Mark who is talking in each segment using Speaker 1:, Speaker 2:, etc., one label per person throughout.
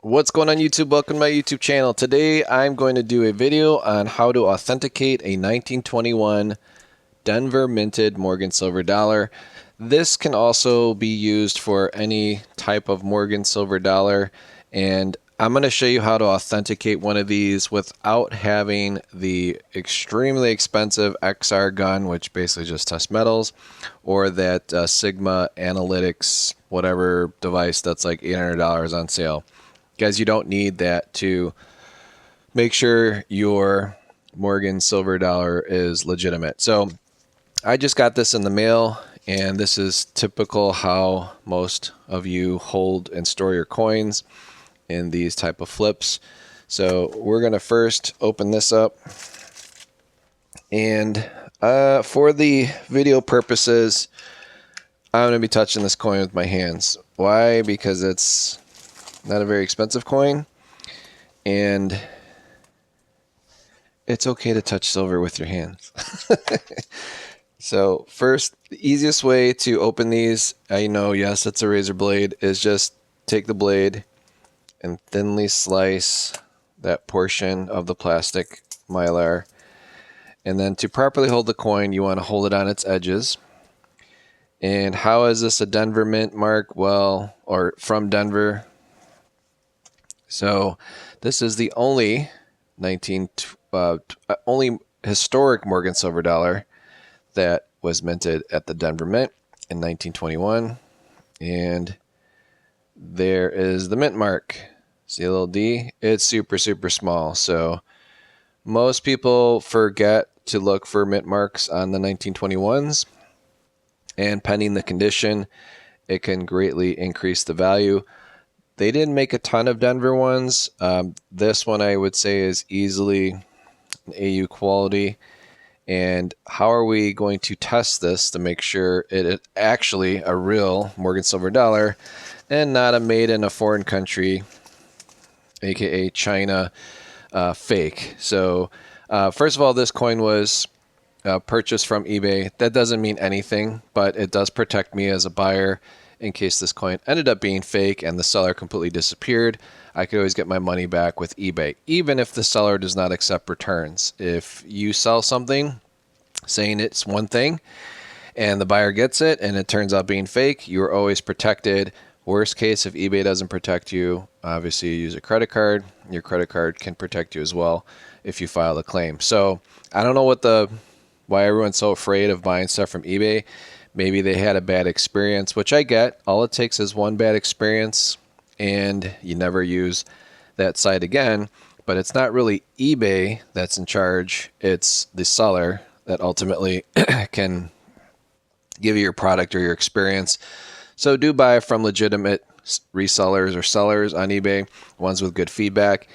Speaker 1: What's going on YouTube? Welcome to my YouTube channel. Today I'm going to do a video on how to authenticate a 1921 Denver minted Morgan silver dollar. This can also be used for any type of Morgan silver dollar, and I'm going to show you how to authenticate one of these without having the extremely expensive XR gun, which basically just tests metals, or that Sigma Analytics whatever device that's like $800 on sale. Guys, you don't need that to make sure your Morgan silver dollar is legitimate. So I just got this in the mail, and this is typical how most of you hold and store your coins in these type of flips. So we're going to first open this up, and for the video purposes, I'm going to be touching this coin with my hands. Why? Because it's not a very expensive coin, and it's okay to touch silver with your hands. So first, the easiest way to open these, I know, yes, it's a razor blade, is just take the blade and thinly slice that portion of the plastic mylar. And then to properly hold the coin, you want to hold it on its edges. And how is this a Denver mint mark? Well, or from Denver. So this is the only only historic Morgan silver dollar that was minted at the Denver Mint in 1921. And there is the mint mark. See a little D? It's super, super small. So most people forget to look for mint marks on the 1921s. And pending the condition, it can greatly increase the value. They didn't make a ton of Denver ones. This one I would say is easily an AU quality. And how are we going to test this to make sure it is actually a real Morgan silver dollar and not a made in a foreign country, aka China, fake? So first of all, this coin was purchased from eBay. That doesn't mean anything, but it does protect me as a buyer in case this coin ended up being fake and the seller completely disappeared. I could always get my money back with eBay, even if the seller does not accept returns. If you sell something saying it's one thing and the buyer gets it and it turns out being fake, you're always protected. Worst case, if eBay doesn't protect you, obviously you use a credit card. Your credit card can protect you as well if you file a claim. So I don't know why everyone's so afraid of buying stuff from eBay. Maybe they had a bad experience, which I get. All it takes is one bad experience and you never use that site again. But it's not really eBay that's in charge. It's the seller that ultimately can give you your product or your experience. So do buy from legitimate resellers or sellers on eBay, ones with good feedback.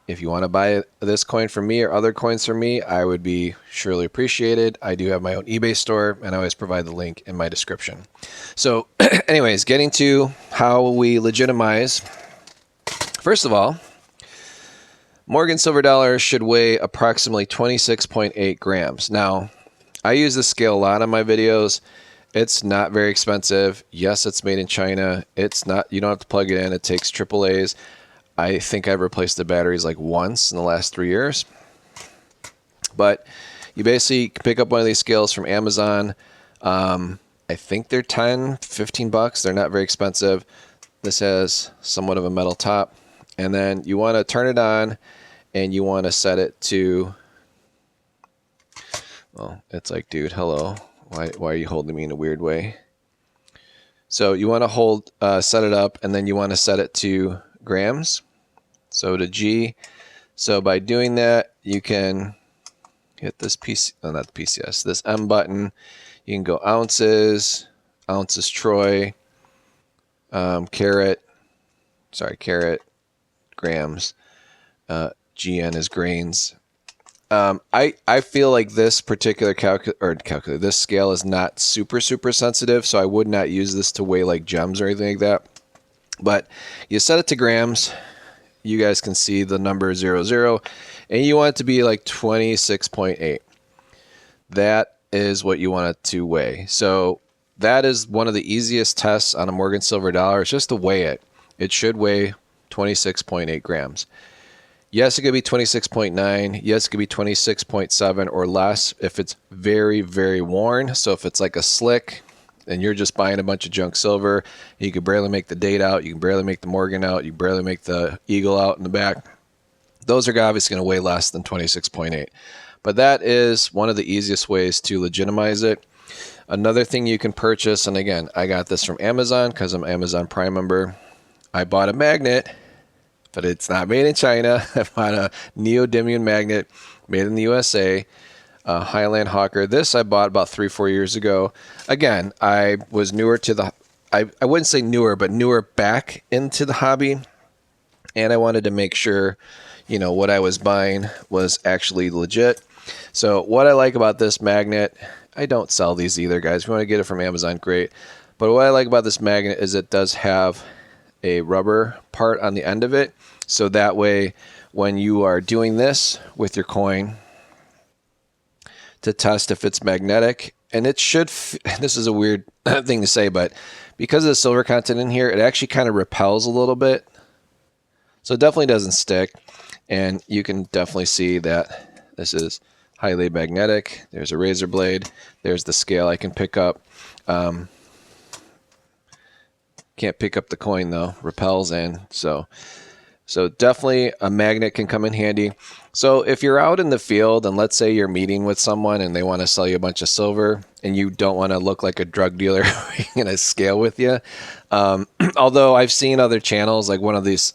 Speaker 1: If you want to buy this coin from me or other coins from me, I would be surely appreciated. I do have my own eBay store, and I always provide the link in my description. So anyways, getting to how we legitimize. First of all, Morgan silver dollars should weigh approximately 26.8 grams. Now, I use this scale a lot on my videos. It's not very expensive. Yes, it's made in China. It's not, you don't have to plug it in. It takes AAAs. I think I've replaced the batteries like once in the last 3 years. But you basically pick up one of these scales from Amazon. I think they're 10, 15 bucks. They're not very expensive. This has somewhat of a metal top. And then you want to turn it on and you want to set it to, well, it's like, dude, hello. Why are you holding me in a weird way? So you want to set it up, and then you want to set it to grams. So to G. So by doing that, you can hit this not the PCS, this M button. You can go ounces, troy, carat, grams. GN is grains. I feel like this particular this scale is not super sensitive, so I would not use this to weigh like gems or anything like that. But you set it to grams. You guys can see the number 00, and you want it to be like 26.8. That is what you want it to weigh. So that is one of the easiest tests on a Morgan silver dollar. It's just to weigh it. It should weigh 26.8 grams. Yes, it could be 26.9. Yes, it could be 26.7 or less if it's very, very worn. So if it's like a slick and you're just buying a bunch of junk silver, you can barely make the date out, you can barely make the Morgan out, you can barely make the eagle out in the back. Those are obviously going to weigh less than 26.8. But that is one of the easiest ways to legitimize it. Another thing you can purchase, and again, I got this from Amazon because I'm an Amazon Prime member. I bought a magnet, but it's not made in China. I bought a neodymium magnet made in the USA, Highland Hawker. This I bought about 3-4 years ago. Again, I was newer to the, I wouldn't say newer, but newer back into the hobby. And I wanted to make sure, what I was buying was actually legit. So what I like about this magnet, I don't sell these either, guys. If you want to get it from Amazon, great. But what I like about this magnet is it does have a rubber part on the end of it. So that way, when you are doing this with your coin to test if it's magnetic, and it should, this is a weird thing to say, but because of the silver content in here, it actually kind of repels a little bit. So it definitely doesn't stick. And you can definitely see that this is highly magnetic. There's a razor blade. There's the scale I can pick up. Can't pick up the coin though, repels in. So definitely a magnet can come in handy. So if you're out in the field and let's say you're meeting with someone and they want to sell you a bunch of silver and you don't want to look like a drug dealer in a scale with you. Although I've seen other channels, like one of these,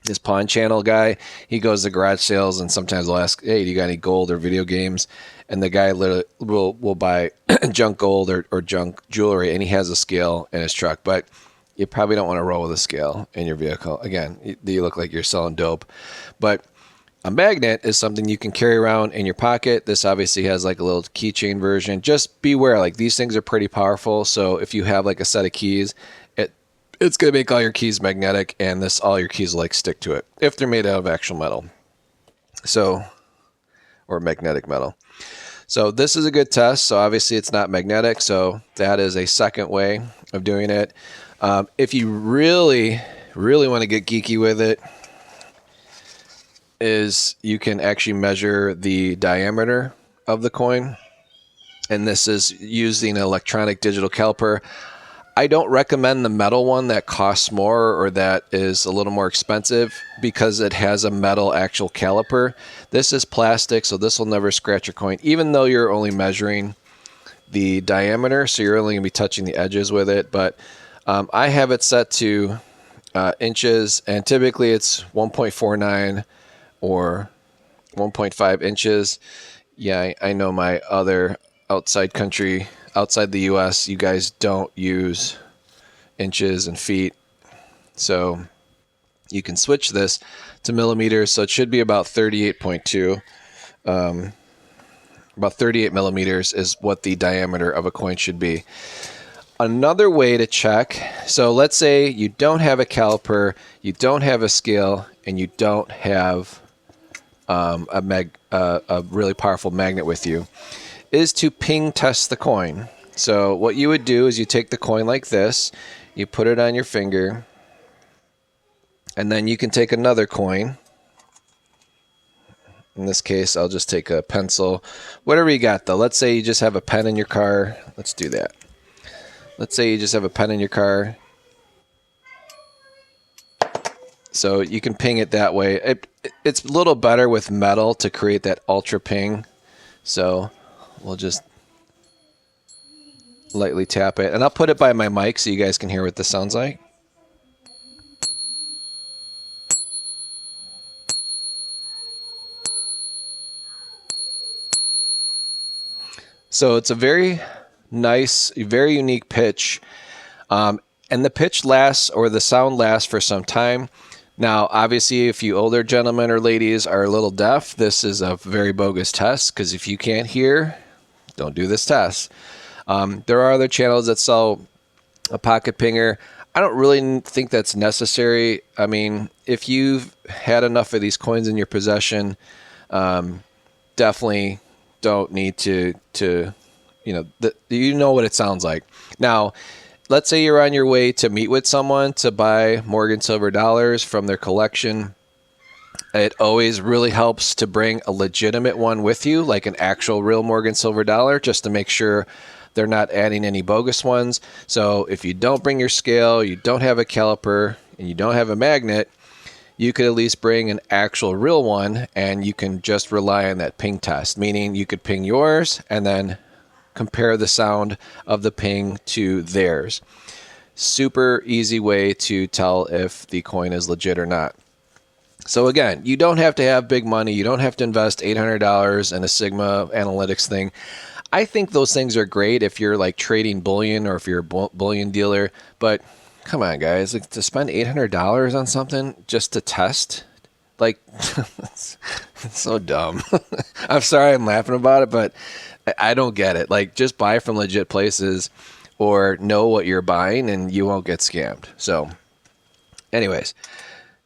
Speaker 1: this pawn channel guy, he goes to garage sales and sometimes they'll ask, hey, do you got any gold or video games? And the guy literally will buy junk gold or junk jewelry, and he has a scale in his truck. But you probably don't want to roll with a scale in your vehicle. Again, you look like you're selling dope. But a magnet is something you can carry around in your pocket. This obviously has like a little keychain version. Just beware, like these things are pretty powerful. So if you have like a set of keys, it's going to make all your keys magnetic, and all your keys will like stick to it if they're made out of actual metal. So, or magnetic metal. So this is a good test. So obviously it's not magnetic. So that is a second way of doing it. If you really, really want to get geeky with it, is you can actually measure the diameter of the coin. And this is using an electronic digital caliper. I don't recommend the metal one that costs more or that is a little more expensive because it has a metal actual caliper. This is plastic, so this will never scratch your coin, even though you're only measuring the diameter, so you're only going to be touching the edges with it. But I have it set to inches, and typically it's 1.49 or 1.5 inches. Yeah, I know my other outside the US, you guys don't use inches and feet. So you can switch this to millimeters. So it should be about 38.2. About 38 millimeters is what the diameter of a coin should be. Another way to check, so let's say you don't have a caliper, you don't have a scale, and you don't have a really powerful magnet with you, is to ping test the coin. So what you would do is you take the coin like this, you put it on your finger, and then you can take another coin. In this case, I'll just take a pencil, whatever you got though. Let's say you just have a pen in your car. Let's do that. Let's say you just have a pen in your car. So you can ping it that way. It's a little better with metal to create that ultra ping. So we'll just lightly tap it. And I'll put it by my mic so you guys can hear what this sounds like. So it's a very nice, very unique pitch. And the pitch lasts, or the sound lasts for some time. Now, obviously, if you older gentlemen or ladies are a little deaf, this is a very bogus test, because if you can't hear, don't do this test. There are other channels that sell a pocket pinger. I don't really think that's necessary. I mean, if you've had enough of these coins in your possession, definitely don't need to you know what it sounds like. Now, let's say you're on your way to meet with someone to buy Morgan silver dollars from their collection. It always really helps to bring a legitimate one with you, like an actual real Morgan silver dollar, just to make sure they're not adding any bogus ones. So if you don't bring your scale, you don't have a caliper, and you don't have a magnet, you could at least bring an actual real one, and you can just rely on that ping test, meaning you could ping yours and then compare the sound of the ping to theirs. Super easy way to tell if the coin is legit or not. So again, you don't have to have big money. You don't have to invest $800 in a Sigma analytics thing. I think those things are great if you're like trading bullion or if you're a bullion dealer. But come on, guys, like, to spend $800 on something just to test, like, it's so dumb. I'm sorry I'm laughing about it, but I don't get it. Like, just buy from legit places or know what you're buying and you won't get scammed. So anyways,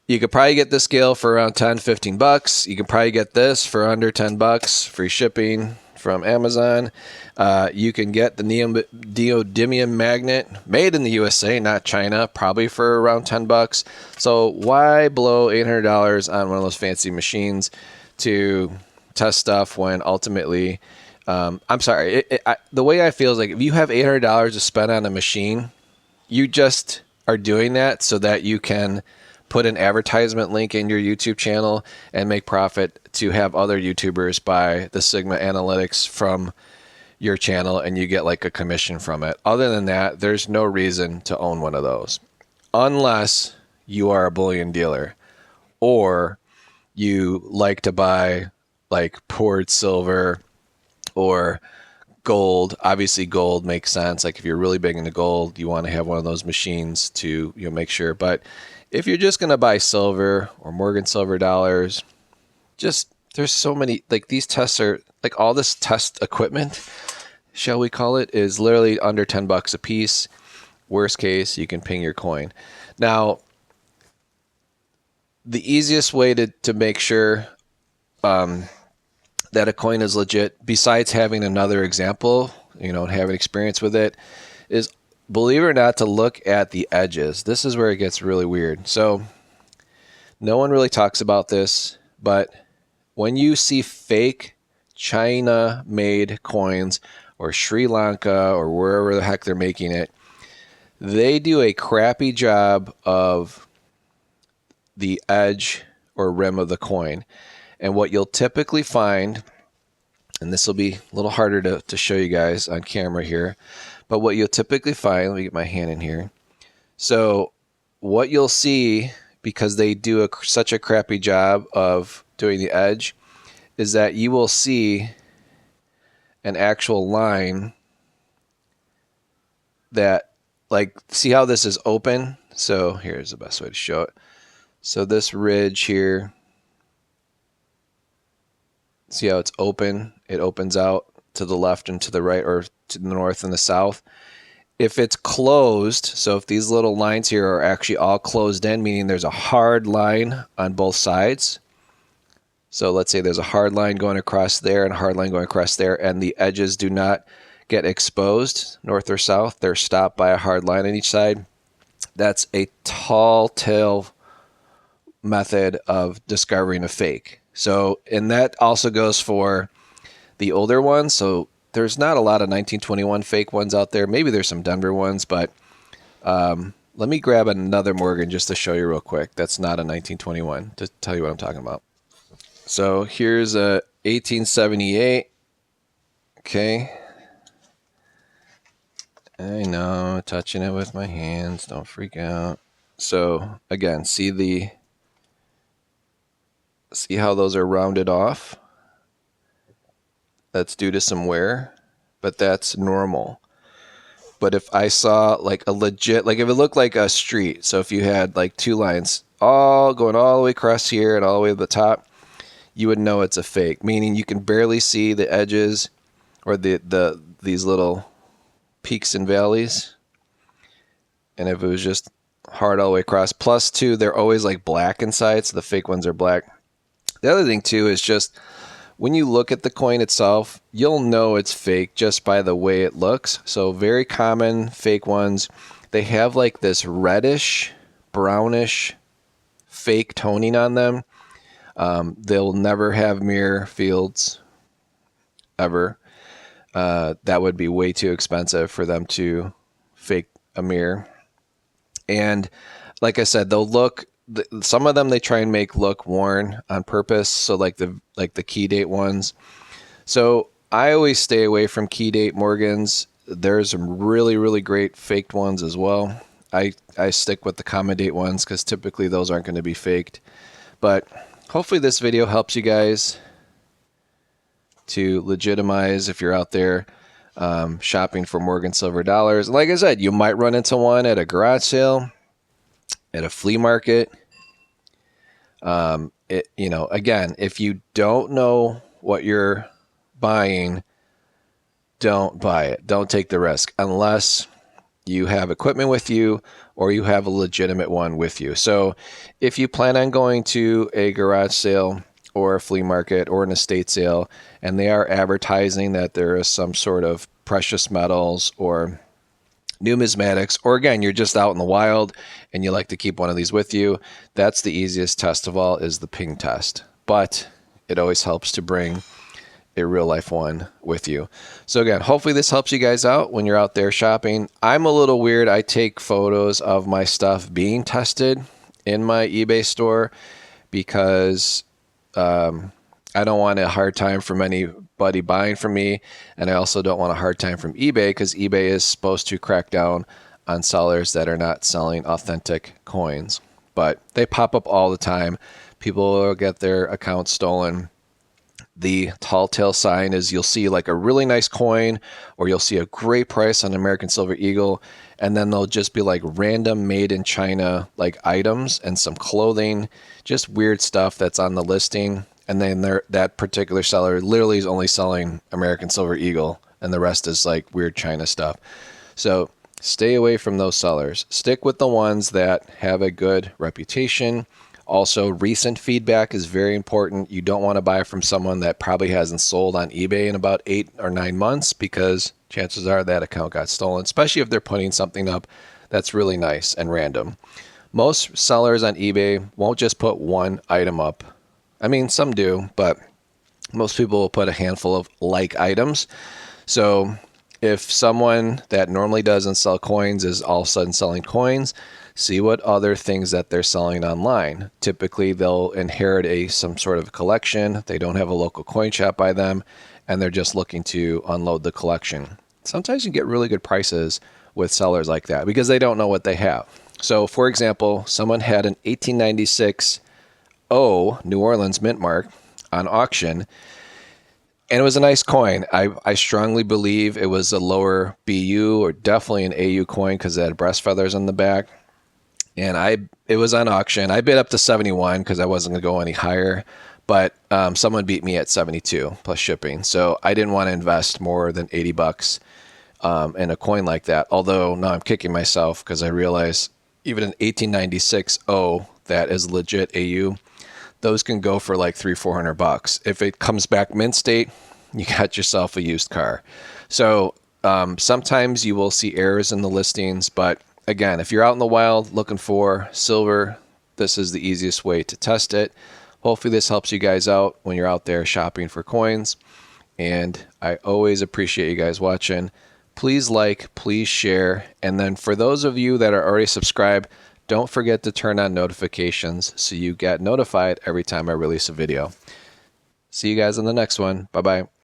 Speaker 1: you could probably get this scale for around 10, 15 bucks. You can probably get this for under 10 bucks, free shipping from Amazon. You can get the neodymium magnet made in the USA, not China, probably for around 10 bucks. So why blow $800 on one of those fancy machines to test stuff when ultimately, I'm sorry, the way I feel is like if you have $800 to spend on a machine, you just are doing that so that you can put an advertisement link in your YouTube channel and make profit to have other YouTubers buy the Sigma analytics from your channel and you get like a commission from it. Other than that, there's no reason to own one of those unless you are a bullion dealer or you like to buy like poured silver or gold. Obviously gold makes sense. Like if you're really big into gold, you want to have one of those machines to, make sure. But if you're just going to buy silver or Morgan silver dollars, just there's so many, like these tests are like all this test equipment, shall we call it, is literally under 10 bucks a piece. Worst case, you can ping your coin. Now, the easiest way to make sure that a coin is legit, besides having another example, and having experience with it, is, believe it or not, to look at the edges. This is where it gets really weird. So no one really talks about this, but when you see fake China-made coins or Sri Lanka or wherever the heck they're making it, they do a crappy job of the edge or rim of the coin. And what you'll typically find, and this will be a little harder to show you guys on camera here, but what you'll typically find, let me get my hand in here. So what you'll see, because they do such a crappy job of doing the edge, is that you will see an actual line that, like, see how this is open? So here's the best way to show it. So this ridge here, see how it's open? It opens out to the left and to the right, or to the north and the south. If it's closed, so if these little lines here are actually all closed in, meaning there's a hard line on both sides. So let's say there's a hard line going across there and a hard line going across there, and the edges do not get exposed north or south. They're stopped by a hard line on each side. That's a tall tale method of discovering a fake. So, and that also goes for the older ones. So there's not a lot of 1921 fake ones out there. Maybe there's some Denver ones, but let me grab another Morgan just to show you real quick. That's not a 1921, to tell you what I'm talking about. So here's a 1878. Okay. I know, touching it with my hands. Don't freak out. So again, see how those are rounded off? That's due to some wear, but that's normal. But if I saw like a legit, like if it looked like a street, so if you had like two lines all going all the way across here and all the way to the top, you would know it's a fake, meaning you can barely see the edges or these little peaks and valleys. And if it was just hard all the way across, plus two, they're always like black inside, so the fake ones are black. The other thing too is just when you look at the coin itself, you'll know it's fake just by the way it looks. So very common fake ones, they have like this reddish, brownish, fake toning on them. They'll never have mirror fields ever. That would be way too expensive for them to fake a mirror. And like I said, they'll look, some of them they try and make look worn on purpose. So like the key date ones. So I always stay away from key date Morgans. There's some really, really great faked ones as well. I stick with the common date ones because typically those aren't going to be faked. But hopefully this video helps you guys to legitimize if you're out there shopping for Morgan silver dollars. Like I said, you might run into one at a garage sale, at a flea market. Again, if you don't know what you're buying, don't buy it. Don't take the risk unless you have equipment with you or you have a legitimate one with you. So if you plan on going to a garage sale or a flea market or an estate sale, and they are advertising that there is some sort of precious metals or numismatics, or again, you're just out in the wild and you like to keep one of these with you, that's the easiest test of all, is the ping test. But it always helps to bring a real life one with you. So again, hopefully this helps you guys out when you're out there shopping. I'm a little weird. I take photos of my stuff being tested in my eBay store because I don't want a hard time from anybody buying from me, and I also don't want a hard time from eBay because eBay is supposed to crack down on sellers that are not selling authentic coins. But they pop up all the time. People will get their accounts stolen. The tall tale sign is you'll see like a really nice coin, or you'll see a great price on American Silver Eagle, and then they'll just be like random made in China like items and some clothing, just weird stuff that's on the listing. And then that particular seller literally is only selling American Silver Eagle, and the rest is like weird China stuff. So stay away from those sellers. Stick with the ones that have a good reputation. Also, recent feedback is very important. You don't want to buy from someone that probably hasn't sold on eBay in about 8 or 9 months, because chances are that account got stolen, especially if they're putting something up that's really nice and random. Most sellers on eBay won't just put one item up. I mean, some do, but most people will put a handful of like items. So if someone that normally doesn't sell coins is all of a sudden selling coins, see what other things that they're selling online. Typically, they'll inherit some sort of collection. They don't have a local coin shop by them, and they're just looking to unload the collection. Sometimes you get really good prices with sellers like that because they don't know what they have. So, for example, someone had an 1896 O New Orleans mint mark on auction, and it was a nice coin. I strongly believe it was a lower BU or definitely an AU coin because it had breast feathers on the back. And it was on auction. I bid up to 71 because I wasn't going to go any higher, but someone beat me at 72 plus shipping. So I didn't want to invest more than $80 in a coin like that. Although now I'm kicking myself because I realize even an 1896 O that is legit AU, those can go for like $300-400. If it comes back mint state, you got yourself a used car. So sometimes you will see errors in the listings, but again, if you're out in the wild looking for silver, this is the easiest way to test it. Hopefully this helps you guys out when you're out there shopping for coins. And I always appreciate you guys watching. Please like, please share. And then for those of you that are already subscribed, don't forget to turn on notifications so you get notified every time I release a video. See you guys in the next one. Bye-bye.